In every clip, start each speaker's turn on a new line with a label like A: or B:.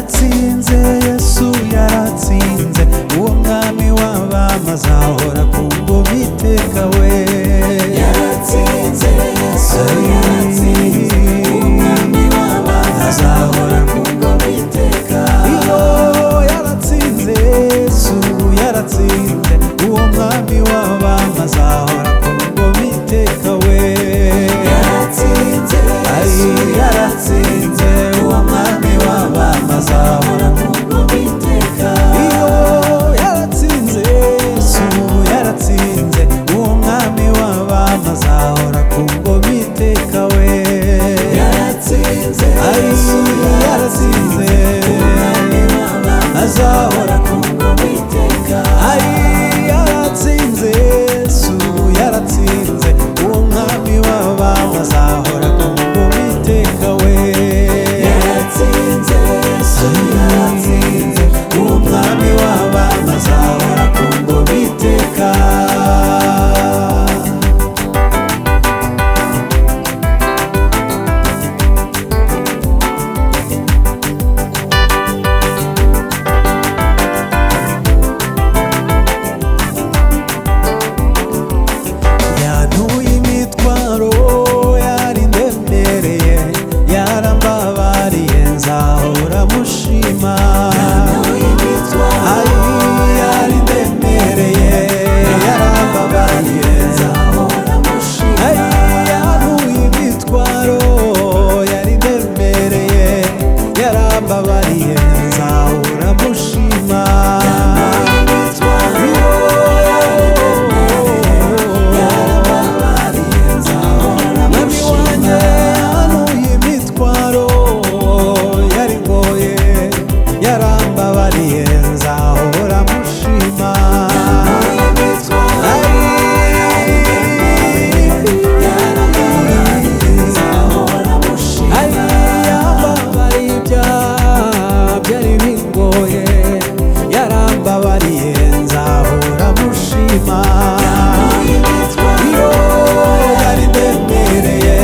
A: yaratsinze, Yesu yaratsinze, uwo mwami w'abami azahora ku ngoma iteka we.
B: Yaratsinze, Yesu yaratsinze, uwo mwami w'abami azahora ku ngoma iteka.
A: Iyo yaratsinze, Yesu yaratsinze, uwo mwami w'abami azahora ku ngoma iteka we.
B: Yaratsinze, Yesu yaratsinze, uwo mwami w'abami azahora ku ngoma iteka.
A: Iyo yaratsinze, Yesu yaratsinze, uwo mwami w'abami azahora ku ngoma iteka we.
B: Yaratsinze, Yesu yaratsinze, uwo mwami w'abami azahora ku ngoma iteka.
A: Yaratsinze, Yesu yaratsinze, uwo mwami w'abami azahora ku ngoma iteka we.
B: Yaratsinze, Yesu yaratsinze, uwo mwami w'abami azahora ku ngoma iteka.
A: Yantuye imitwaro yari indemereye, yarambabariye nzahora mushima.
B: Yantuye imitwaro
A: Yari indemereye, yarambabariye
B: nzahora mushima.
A: yantuye imitwaro yari indemereye, yarambabariye nzahora mushima. Mwami wanjye yantuye imitwaro yari ngoye, yarambabariye nzahora mushima. Yambabariye ibyaha byari bingoye, yarambabariye nzahora mushima. Iyo yari indemereye,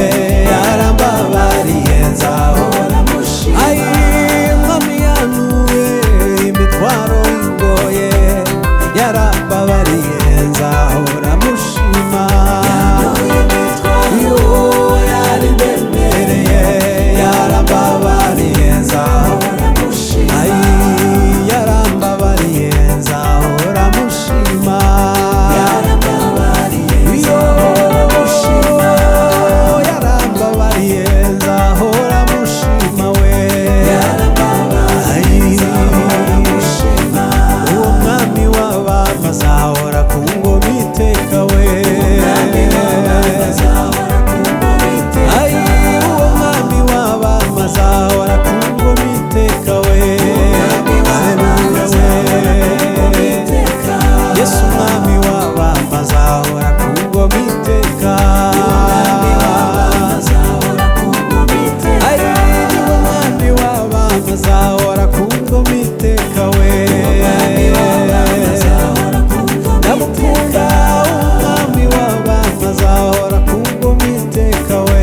A: yarambabariye nzahora mushima. Mwami yantuye imitwaro ingoye, yarambabariye nzahora mushima. Iyo yari indemereye, yarambabariye nzahora mushima. Yarambabariye nzahora mushima. Iyo yarambabariye nzahora mushima we. Uwo mwami w'abami azahora ku ngoma iteka we. Uwo mwami w'abami azahora ku ngoma iteka we. Haleluya we. Yesu mwami w'abami azahora ku ngoma iteka. Uwo mwami w'abami azahora ku ngoma iteka we. Ndamukunda umwami w'abami azahora ku ngoma iteka we.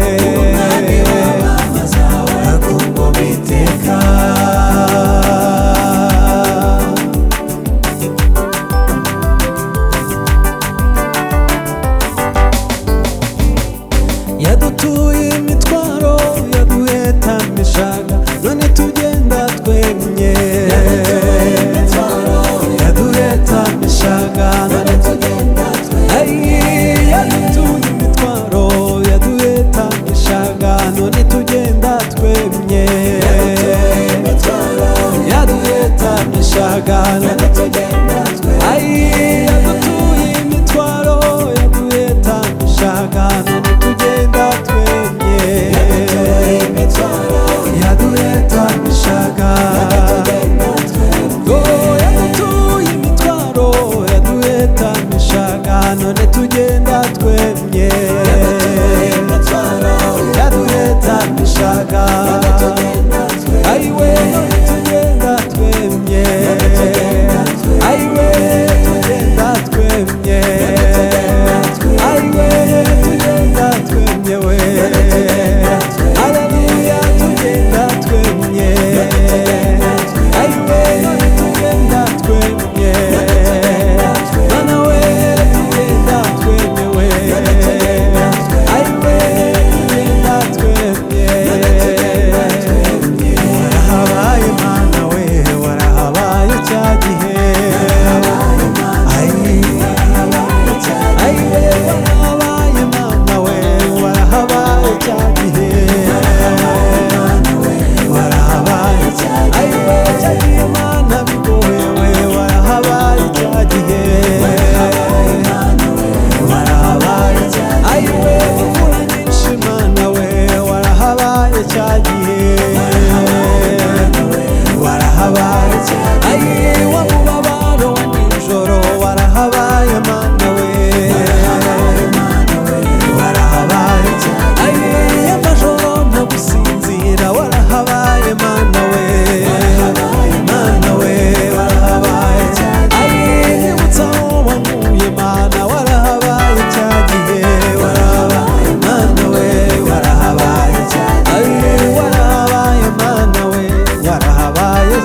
A: Ku ngoma iteka. Yadutuye imitwaro, yaduhetamishaga, none tugenda twemye. Yaduhetamishaga, none tugenda twemye. Yadutuye imitwaro, yaduhetamishaga, none tugenda twemye. Yaduhetamishaga, none tugenda twemye. Yadutuye imitwaro, yaduhetamishaga, none tugenda twemye. Yaduhetamishaga, yadutuye imitwaro, yaduhetamishaga, none tugenda twemye. Yaduhetamishaga, ayiwe none tugenda twemye.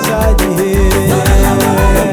A: cya gihe warahabaye